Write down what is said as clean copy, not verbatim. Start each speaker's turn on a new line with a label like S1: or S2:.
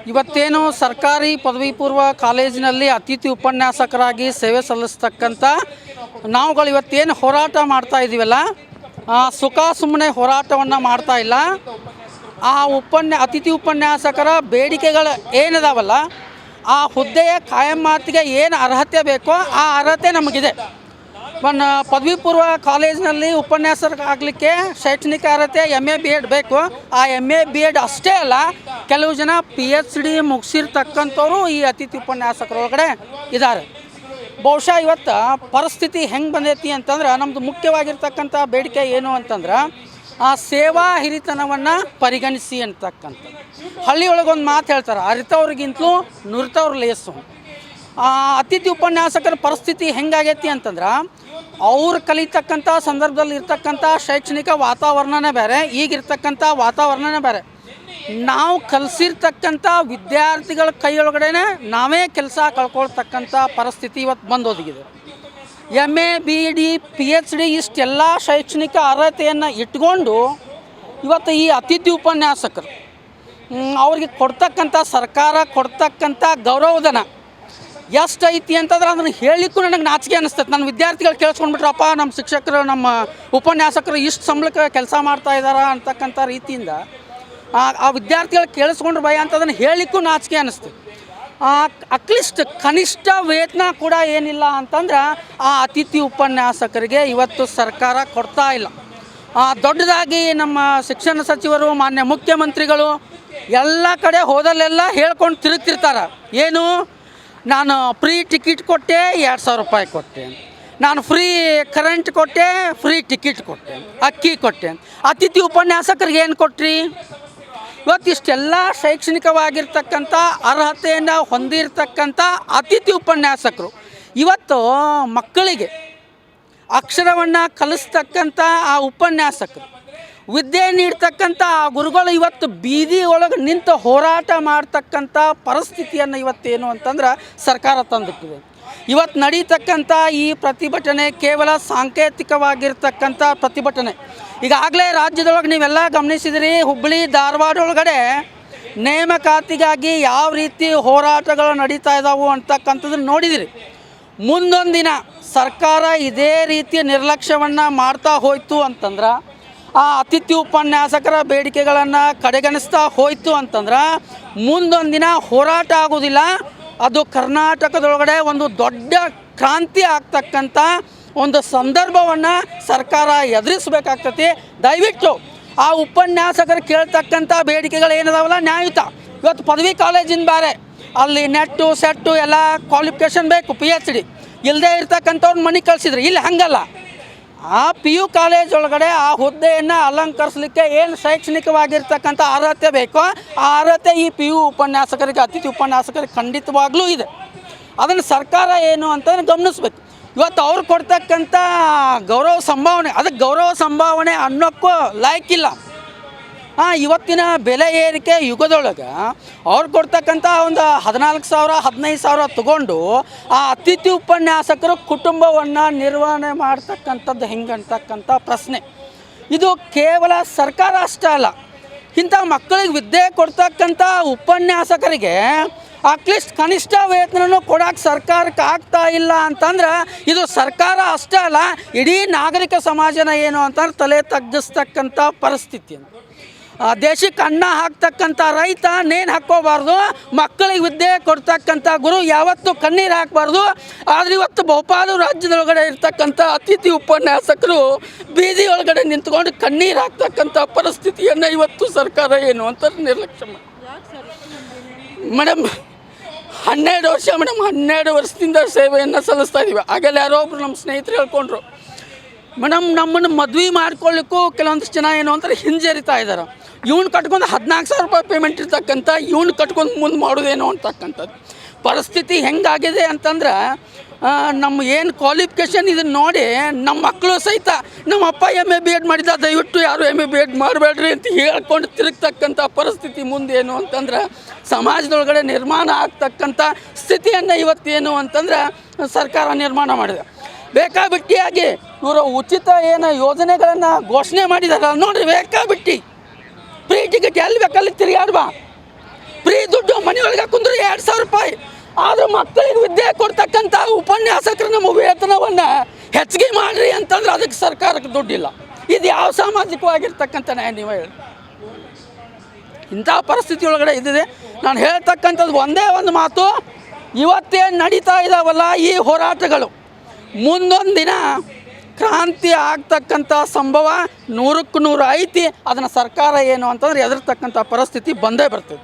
S1: ಇವತ್ತೇನು ಸರ್ಕಾರಿ ಪದವಿ ಪೂರ್ವ ಕಾಲೇಜಿನಲ್ಲಿ ಅತಿಥಿ ಉಪನ್ಯಾಸಕರಾಗಿ ಸೇವೆ ಸಲ್ಲಿಸ್ತಕ್ಕಂಥ ನಾವುಗಳು ಇವತ್ತೇನು ಹೋರಾಟ ಮಾಡ್ತಾ ಇದ್ದೀವಲ್ಲ, ಸುಖ ಸುಮ್ಮನೆ ಹೋರಾಟವನ್ನು ಮಾಡ್ತಾ ಇಲ್ಲ. ಆ ಅತಿಥಿ ಉಪನ್ಯಾಸಕರ ಬೇಡಿಕೆಗಳು ಏನಿದಾವಲ್ಲ, ಆ ಹುದ್ದೆಯ ಕಾಯಮಾತಿಗೆ ಏನು ಅರ್ಹತೆ ಬೇಕೋ ಆ ಅರ್ಹತೆ ನಮಗಿದೆ. ಪದವಿ ಪೂರ್ವ ಕಾಲೇಜಿನಲ್ಲಿ ಉಪನ್ಯಾಸಕರಾಗಲಿಕ್ಕೆ ಶೈಕ್ಷಣಿಕ ಅರ್ಹತೆ MA BEd ಬೇಕು. ಆ MA BEd ಅಷ್ಟೇ ಅಲ್ಲ, ಕೆಲವು ಜನ PhD ಮುಗಿಸಿರ್ತಕ್ಕಂಥವ್ರು ಈ ಅತಿಥಿ ಉಪನ್ಯಾಸಕರೊಳಗಡೆ ಇದ್ದಾರೆ. ಬಹುಶಃ ಇವತ್ತು ಪರಿಸ್ಥಿತಿ ಹೆಂಗೆ ಬಂದೈತಿ ಅಂತಂದ್ರೆ, ನಮ್ಮದು ಮುಖ್ಯವಾಗಿರ್ತಕ್ಕಂಥ ಬೇಡಿಕೆ ಏನು ಅಂತಂದ್ರೆ, ಆ ಸೇವಾ ಹಿರಿತನವನ್ನು ಪರಿಗಣಿಸಿ ಅಂತಕ್ಕಂಥದ್ದು. ಹಳ್ಳಿಯೊಳಗೊಂದು ಮಾತು ಹೇಳ್ತಾರೆ, ಅರಿತವ್ರಿಗಿಂತಲೂ ನುರಿತವ್ರು ಲೇಸು. ಅತಿಥಿ ಉಪನ್ಯಾಸಕರ ಪರಿಸ್ಥಿತಿ ಹೆಂಗಾಗೈತಿ ಅಂತಂದ್ರೆ, ಅವ್ರು ಕಲಿತಕ್ಕಂಥ ಸಂದರ್ಭದಲ್ಲಿ ಇರ್ತಕ್ಕಂಥ ಶೈಕ್ಷಣಿಕ ವಾತಾವರಣನೇ ಬೇರೆ, ಈಗಿರ್ತಕ್ಕಂಥ ವಾತಾವರಣನೇ ಬೇರೆ. ನಾವು ಕಲಿಸಿರ್ತಕ್ಕಂಥ ವಿದ್ಯಾರ್ಥಿಗಳ ಕೈಯೊಳಗಡೆ ನಾವೇ ಕೆಲಸ ಕಳ್ಕೊಳ್ತಕ್ಕಂಥ ಪರಿಸ್ಥಿತಿ ಇವತ್ತು ಬಂದೊದಗಿದೆ. MA BEd PhD ಇಷ್ಟೆಲ್ಲ ಶೈಕ್ಷಣಿಕ ಅರ್ಹತೆಯನ್ನು ಇಟ್ಕೊಂಡು ಇವತ್ತು ಈ ಅತಿಥಿ ಉಪನ್ಯಾಸಕರು ಅವ್ರಿಗೆ ಕೊಡ್ತಕ್ಕಂಥ ಸರ್ಕಾರ ಕೊಡ್ತಕ್ಕಂಥ ಗೌರವಧನ ಎಷ್ಟು ಐತಿ ಅಂತಂದ್ರೆ ಅದನ್ನು ಹೇಳಲಿಕ್ಕೂ ನನಗೆ ನಾಚಿಕೆ ಅನ್ನಿಸ್ತದೆ. ನನ್ನ ವಿದ್ಯಾರ್ಥಿಗಳು ಕೇಳಿಸ್ಕೊಂಡ್ಬಿಟ್ರಪ್ಪ, ನಮ್ಮ ಶಿಕ್ಷಕರು ನಮ್ಮ ಉಪನ್ಯಾಸಕರು ಇಷ್ಟು ಸಂಬಳಕ್ಕೆ ಕೆಲಸ ಮಾಡ್ತಾ ಇದ್ದಾರೆ ಅಂತಕ್ಕಂಥ ರೀತಿಯಿಂದ ಆ ವಿದ್ಯಾರ್ಥಿಗಳು ಕೇಳಿಸ್ಕೊಂಡ್ರು ಭಯ ಅಂತ ಅದನ್ನು ಹೇಳಲಿಕ್ಕೂ ನಾಚಿಕೆ ಅನ್ನಿಸ್ತದೆ. ಅಟ್ಲೀಸ್ಟ್ ಕನಿಷ್ಠ ವೇತನ ಕೂಡ ಏನಿಲ್ಲ ಅಂತಂದ್ರೆ ಆ ಅತಿಥಿ ಉಪನ್ಯಾಸಕರಿಗೆ ಇವತ್ತು ಸರ್ಕಾರ ಕೊಡ್ತಾ ಇಲ್ಲ. ದೊಡ್ಡದಾಗಿ ನಮ್ಮ ಶಿಕ್ಷಣ ಸಚಿವರು, ಮಾನ್ಯ ಮುಖ್ಯಮಂತ್ರಿಗಳು ಎಲ್ಲ ಕಡೆ ಹೋದಲ್ಲೆಲ್ಲ ಹೇಳ್ಕೊಂಡು ತಿರುಗ್ತಿರ್ತಾರೆ. ಏನು, ನಾನು ಫ್ರೀ ಟಿಕೆಟ್ ಕೊಟ್ಟೆ, 2000 ರೂಪಾಯಿ ಕೊಟ್ಟೆ, ನಾನು ಫ್ರೀ ಕರೆಂಟ್ ಕೊಟ್ಟೆ, ಫ್ರೀ ಟಿಕೆಟ್ ಕೊಟ್ಟೆ, ಅಕ್ಕಿ ಕೊಟ್ಟೆ. ಅತಿಥಿ ಉಪನ್ಯಾಸಕರಿಗೆ ಏನು ಕೊಟ್ರಿ? ಇವತ್ತಿಷ್ಟೆಲ್ಲ ಶೈಕ್ಷಣಿಕವಾಗಿರ್ತಕ್ಕಂಥ ಅರ್ಹತೆಯನ್ನು ಹೊಂದಿರತಕ್ಕಂಥ ಅತಿಥಿ ಉಪನ್ಯಾಸಕರು ಇವತ್ತು ಮಕ್ಕಳಿಗೆ ಅಕ್ಷರವನ್ನು ಕಲಿಸ್ತಕ್ಕಂಥ ಆ ಉಪನ್ಯಾಸಕರು, ವಿದ್ಯೆ ನೀಡ್ತಕ್ಕಂಥ ಆ ಗುರುಗಳು ಇವತ್ತು ಬೀದಿ ಒಳಗೆ ನಿಂತು ಹೋರಾಟ ಮಾಡ್ತಕ್ಕಂಥ ಪರಿಸ್ಥಿತಿಯನ್ನು ಇವತ್ತೇನು ಅಂತಂದ್ರೆ ಸರ್ಕಾರ ತಂದಿಟ್ಟಿದೆ. ಇವತ್ತು ನಡೀತಕ್ಕಂಥ ಈ ಪ್ರತಿಭಟನೆ ಕೇವಲ ಸಾಂಕೇತಿಕವಾಗಿರ್ತಕ್ಕಂಥ ಪ್ರತಿಭಟನೆ. ಈಗಾಗಲೇ ರಾಜ್ಯದೊಳಗೆ ನೀವೆಲ್ಲ ಗಮನಿಸಿದಿರಿ, ಹುಬ್ಬಳ್ಳಿ ಧಾರವಾಡ ಒಳಗಡೆ ನೇಮಕಾತಿಗಾಗಿ ಯಾವ ರೀತಿ ಹೋರಾಟಗಳು ನಡೀತಾ ಇದ್ದಾವೆ ಅಂತಕ್ಕಂಥದ್ದನ್ನು ನೋಡಿದಿರಿ. ಮುಂದೊಂದು ದಿನ ಸರ್ಕಾರ ಇದೇ ರೀತಿಯ ನಿರ್ಲಕ್ಷ್ಯವನ್ನು ಮಾಡ್ತಾ ಹೋಯಿತು ಅಂತಂದ್ರೆ, ಆ ಅತಿಥಿ ಉಪನ್ಯಾಸಕರ ಬೇಡಿಕೆಗಳನ್ನು ಕಡೆಗಣಿಸ್ತಾ ಹೋಯಿತು ಅಂತಂದ್ರೆ ಮುಂದೊಂದು ದಿನ ಹೋರಾಟ ಆಗೋದಿಲ್ಲ. ಅದು ಕರ್ನಾಟಕದೊಳಗಡೆ ಒಂದು ದೊಡ್ಡ ಕ್ರಾಂತಿ ಆಗ್ತಕ್ಕಂಥ ಒಂದು ಸಂದರ್ಭವನ್ನು ಸರ್ಕಾರ ಎದುರಿಸಬೇಕಾಗ್ತತಿ. ದಯವಿಟ್ಟು ಆ ಉಪನ್ಯಾಸಕರು ಕೇಳ್ತಕ್ಕಂಥ ಬೇಡಿಕೆಗಳು ಏನಿದಾವಲ್ಲ ನ್ಯಾಯಯುತ. ಇವತ್ತು ಪದವಿ ಕಾಲೇಜಿನ ಬೇರೆ, ಅಲ್ಲಿ ನೆಟ್ಟು ಸೆಟ್ಟು ಎಲ್ಲ ಕ್ವಾಲಿಫಿಕೇಷನ್ ಬೇಕು, PhD ಇಲ್ಲದೆ ಇರ್ತಕ್ಕಂಥವ್ರು ಮನೆಗೆ ಕಳಿಸಿದ್ರು. ಇಲ್ಲಿ ಹಂಗಲ್ಲ. ಆ PU ಕಾಲೇಜ್ ಒಳಗಡೆ ಆ ಹುದ್ದೆಯನ್ನು ಅಲಂಕರಿಸಲಿಕ್ಕೆ ಏನು ಶೈಕ್ಷಣಿಕವಾಗಿರ್ತಕ್ಕಂಥ ಅರ್ಹತೆ ಬೇಕೋ ಆ ಅರ್ಹತೆ ಈ PU ಉಪನ್ಯಾಸಕರಿಗೆ, ಅತಿಥಿ ಉಪನ್ಯಾಸಕರಿಗೆ ಖಂಡಿತವಾಗ್ಲೂ ಇದೆ. ಅದನ್ನು ಸರ್ಕಾರ ಏನು ಅಂತಂದ್ರೆ ಗಮನಿಸ್ಬೇಕು. ಇವತ್ತು ಅವ್ರು ಕೊಡ್ತಕ್ಕಂಥ ಗೌರವ ಸಂಭಾವನೆ, ಅದಕ್ಕೆ ಗೌರವ ಸಂಭಾವನೆ ಅನ್ನೋಕ್ಕೂ ಲಾಯಕ್ಕಿಲ್ಲ. ಇವತ್ತಿನ ಬೆಲೆ ಏರಿಕೆ ಯುಗದೊಳಗೆ ಅವ್ರು ಕೊಡ್ತಕ್ಕಂಥ ಒಂದು 14,000 15,000 ತಗೊಂಡು ಆ ಅತಿಥಿ ಉಪನ್ಯಾಸಕರು ಕುಟುಂಬವನ್ನು ನಿರ್ವಹಣೆ ಮಾಡ್ತಕ್ಕಂಥದ್ದು ಹೆಂಗಂತಕ್ಕಂಥ ಪ್ರಶ್ನೆ. ಇದು ಕೇವಲ ಸರ್ಕಾರ ಅಷ್ಟೇ ಅಲ್ಲ, ಇಂಥ ಮಕ್ಕಳಿಗೆ ವಿದ್ಯೆ ಕೊಡ್ತಕ್ಕಂಥ ಉಪನ್ಯಾಸಕರಿಗೆ ಅಟ್ಲೀಸ್ಟ್ ಕನಿಷ್ಠ ವೇತನೂ ಕೊಡೋಕೆ ಸರ್ಕಾರಕ್ಕೆ ಆಗ್ತಾ ಇಲ್ಲ ಅಂತಂದ್ರೆ ಇದು ಸರ್ಕಾರ ಅಷ್ಟೇ ಅಲ್ಲ, ಇಡೀ ನಾಗರಿಕ ಸಮಾಜನ ಏನು ಅಂತಂದ್ರೆ ತಲೆ ತಗ್ಗಿಸ್ತಕ್ಕಂಥ ಪರಿಸ್ಥಿತಿ. ದೇಶಕ್ಕೆ ಅನ್ನ ಹಾಕ್ತಕ್ಕಂಥ ರೈತ ನೇಣು ಹಾಕ್ಕೋಬಾರ್ದು, ಮಕ್ಕಳಿಗೆ ವಿದ್ಯೆ ಕೊಡ್ತಕ್ಕಂಥ ಗುರು ಯಾವತ್ತೂ ಕಣ್ಣೀರು ಹಾಕಬಾರ್ದು. ಆದರೆ ಇವತ್ತು ಬಹುಪಾಲು ರಾಜ್ಯದೊಳಗಡೆ ಇರ್ತಕ್ಕಂಥ ಅತಿಥಿ ಉಪನ್ಯಾಸಕರು ಬೀದಿ ಒಳಗಡೆ ನಿಂತ್ಕೊಂಡು ಕಣ್ಣೀರು ಹಾಕ್ತಕ್ಕಂಥ ಪರಿಸ್ಥಿತಿಯನ್ನು ಇವತ್ತು ಸರ್ಕಾರ ಏನು ಅಂತ ನಿರ್ಲಕ್ಷ್ಯ ಮಾಡಿ. ಮೇಡಮ್ 12 ವರ್ಷ ಮೇಡಮ್ 12 ವರ್ಷದಿಂದ ಸೇವೆಯನ್ನು ಸಲ್ಲಿಸ್ತಾ ಇದ್ದೀವಿ. ಆಗಲ್ಲ ಯಾರೋ ಒಬ್ರು ನಮ್ಮ ಸ್ನೇಹಿತರು ಹೇಳ್ಕೊಂಡ್ರು, ಮೇಡಮ್ ನಮ್ಮನ್ನು ಮದುವೆ ಮಾಡ್ಕೊಳ್ಳಿಕ್ಕೂ ಕೆಲವೊಂದಿಷ್ಟು ಜನ ಏನು ಅಂತಾರೆ ಹಿಂಜರಿತಾ ಇದ್ದಾರೆ. ಇವ್ನು ಕಟ್ಕೊಂಡು 14,000 ರೂಪಾಯಿ ಪೇಮೆಂಟ್ ಇರ್ತಕ್ಕಂಥ ಇವ್ನು ಕಟ್ಕೊಂಡು ಮುಂದೆ ಮಾಡೋದೇನೋ ಅಂತಕ್ಕಂಥದ್ದು ಪರಿಸ್ಥಿತಿ ಹೆಂಗಾಗಿದೆ ಅಂತಂದ್ರೆ, ನಮ್ಮ ಏನು ಕ್ವಾಲಿಫಿಕೇಷನ್ ಇದನ್ನು ನೋಡಿ ನಮ್ಮ ಮಕ್ಕಳು ಸಹಿತ ನಮ್ಮ ಅಪ್ಪ MA BEd ಮಾಡಿದ, ದಯವಿಟ್ಟು ಯಾರು MA BEd ಮಾಡಬೇಡ್ರಿ ಅಂತ ಹೇಳ್ಕೊಂಡು ತಿರುಗ್ತಕ್ಕಂಥ ಪರಿಸ್ಥಿತಿ ಮುಂದೇನು ಅಂತಂದ್ರೆ ಸಮಾಜದೊಳಗಡೆ ನಿರ್ಮಾಣ ಆಗ್ತಕ್ಕಂಥ ಸ್ಥಿತಿಯನ್ನು ಇವತ್ತೇನು ಅಂತಂದ್ರೆ ಸರ್ಕಾರ ನಿರ್ಮಾಣ ಮಾಡಿದೆ. ಬೇಕಾಬಿಟ್ಟಿಯಾಗಿ ಇವರು ಉಚಿತ ಏನು ಯೋಜನೆಗಳನ್ನು ಘೋಷಣೆ ಮಾಡಿದಾರಲ್ಲ ನೋಡಿರಿ, ಬೇಕಾಬಿಟ್ಟು ಫ್ರೀ ಟಿಕೆಟ್ ಎಲ್ಲಿ ಬೇಕಲ್ಲಿ ತಿರುಗಾಡ್ಬಾ, ಫ್ರೀ ದುಡ್ಡು ಮನೆ 2,000 ರೂಪಾಯಿ. ಆದ್ರೆ ಮಕ್ಕಳಿಗೆ ವಿದ್ಯೆ ಕೊಡ್ತಕ್ಕಂಥ ಉಪನ್ಯಾಸಕರು ನಮ್ಮ ವೇತನವನ್ನು ಹೆಚ್ಚಿಗೆ ಮಾಡಿರಿ ಅಂತಂದ್ರೆ ಅದಕ್ಕೆ ಸರ್ಕಾರಕ್ಕೆ ದುಡ್ಡಿಲ್ಲ. ಇದು ಯಾವ ಸಾಮಾಜಿಕವಾಗಿರ್ತಕ್ಕಂಥ ನ್ಯಾಯ ನೀವು ಹೇಳಿ? ಇಂಥ ಪರಿಸ್ಥಿತಿ ಒಳಗಡೆ ಇದ್ದಿದೆ. ನಾನು ಹೇಳ್ತಕ್ಕಂಥದ್ದು ಒಂದೇ ಒಂದು ಮಾತು, ಇವತ್ತೇನು ನಡೀತಾ ಇದ್ದಾವಲ್ಲ ಈ ಹೋರಾಟಗಳು, ಮುಂದೊಂದು ದಿನ ಕ್ರಾಂತಿ ಆಗ್ತಕ್ಕಂಥ ಸಂಭವ 100ಕ್ಕೆ 100 ಐತಿ. ಅದನ್ನು ಸರ್ಕಾರ ಏನು ಅಂತಂದ್ರೆ ಎದುರ್ತಕ್ಕಂಥ ಪರಿಸ್ಥಿತಿ ಬಂದೇ ಬರ್ತದೆ.